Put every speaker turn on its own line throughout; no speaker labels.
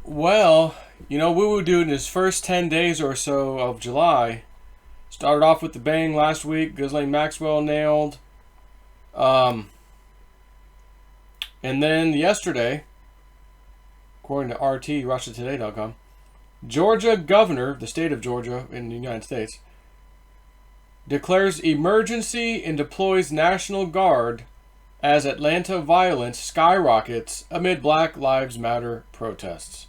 Well, Woo Woo Dude in his first 10 days or so of July started off with the bang last week. Ghislaine Maxwell nailed. Um, and then yesterday, according to RT, RussiaToday.com, Georgia governor, the state of Georgia in the United States, declares emergency and deploys National Guard as Atlanta violence skyrockets amid Black Lives Matter protests.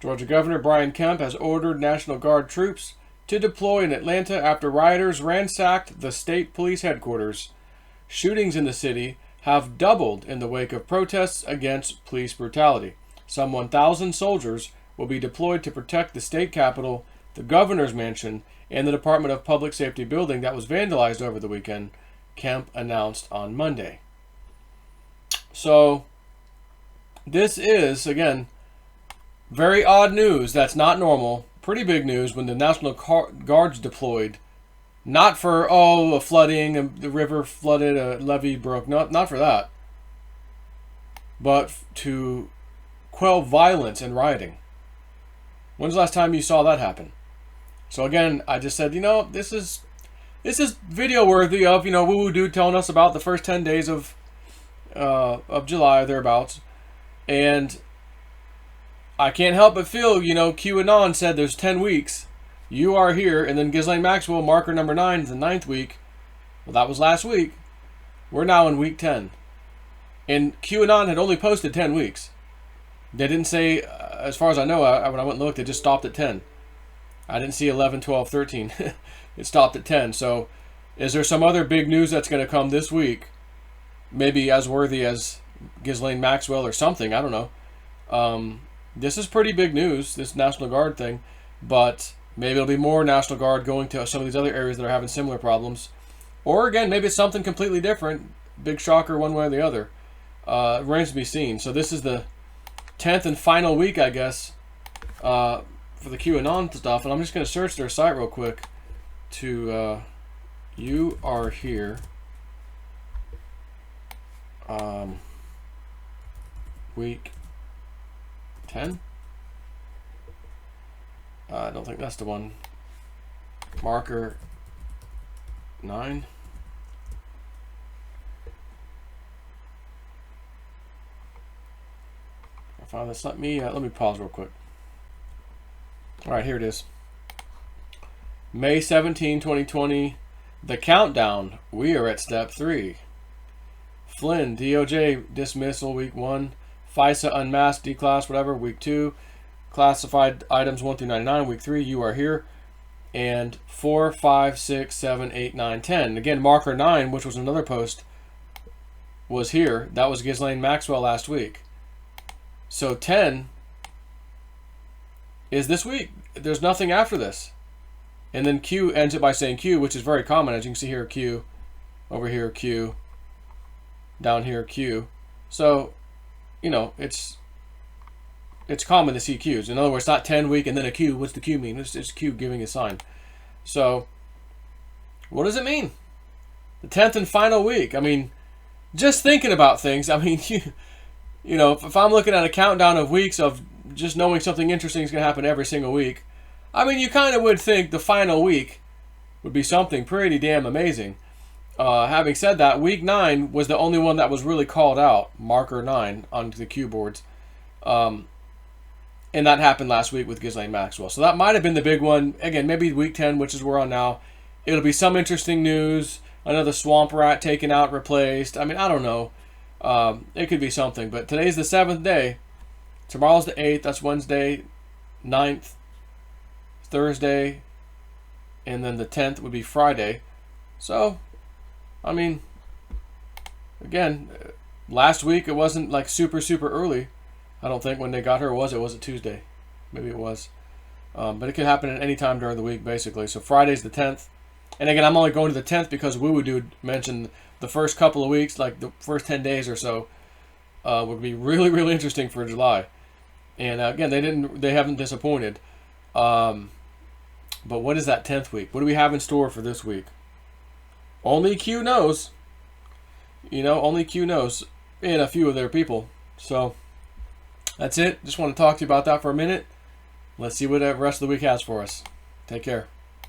Georgia Governor Brian Kemp has ordered National Guard troops to deploy in Atlanta after rioters ransacked the state police headquarters. Shootings in the city have doubled in the wake of protests against police brutality. Some 1,000 soldiers will be deployed to protect the state capitol, the governor's mansion, and the Department of Public Safety building that was vandalized over the weekend, Kemp announced on Monday. So, this is, again, very odd news. That's not normal. Pretty big news when the National Guard's deployed. Not for, a flooding, the river flooded, a levee broke. Not for that. But to quell violence and rioting. When's the last time you saw that happen? So again, I just said, this is video worthy of, Woo Woo Dude telling us about the first 10 days of July, thereabouts. And I can't help but feel, QAnon said there's 10 weeks. You are here. And then Ghislaine Maxwell, marker number 9, is the 9th week. Well, that was last week. We're now in week 10. And QAnon had only posted 10 weeks. They didn't say, as far as I know, when I went and looked, it just stopped at 10. I didn't see 11, 12, 13. It stopped at 10. So is there some other big news that's going to come this week? Maybe as worthy as Ghislaine Maxwell or something. I don't know. This is pretty big news, this National Guard thing. But maybe it'll be more National Guard going to some of these other areas that are having similar problems. Or again, maybe it's something completely different. Big shocker one way or the other. It remains to be seen. So this is the 10th and final week, I guess, for the QAnon stuff. And I'm just going to search their site real quick to You Are Here. Week 10? I don't think that's the one. Marker 9. I found this. Let me pause real quick. All right, here it is. May 17, 2020. The countdown. We are at step 3. Flynn, DOJ dismissal week 1. FISA unmasked, declass, whatever, week 2. Classified items 1 through 99, week 3. You are here. And 4, 5, 6, 7, 8, 9, 10. Again, marker 9, which was another post, was here. That was Ghislaine Maxwell last week. So 10 is this week. There's nothing after this. And then Q ends it by saying Q, which is very common. As you can see here, Q. Over here, Q. Down here, Q. So, it's common to see Qs. In other words, not 10 week and then a Q. What's the Q mean? It's Q giving a sign. So, what does it mean? The 10th and final week. I mean, just thinking about things. I mean, if I'm looking at a countdown of weeks of just knowing something interesting is going to happen every single week, I mean, you kind of would think the final week would be something pretty damn amazing. Having said that, week 9 was the only one that was really called out, marker 9, onto the Q boards. And that happened last week with Ghislaine Maxwell. So that might have been the big one. Again, maybe week 10, which is where we're on now. It'll be some interesting news. Another swamp rat taken out, replaced. I mean, I don't know. It could be something. But today's the 7th day. Tomorrow's the 8th. That's Wednesday. 9th. Thursday. And then the 10th would be Friday. So, I mean, again, last week it wasn't like super early. I don't think when they got her, was it Tuesday? Maybe it was. But it could happen at any time during the week, basically. So Friday's the 10th. And again, I'm only going to the 10th because Woo Woo Dude mentioned the first couple of weeks, like the first 10 days or so, would be really interesting for July. And again, they haven't disappointed. But what is that 10th week? What do we have in store for this week? Only Q knows. Only Q knows. And a few of their people. So, That's it. Just want to talk to you about that for a minute. Let's see what the rest of the week has for us. Take care.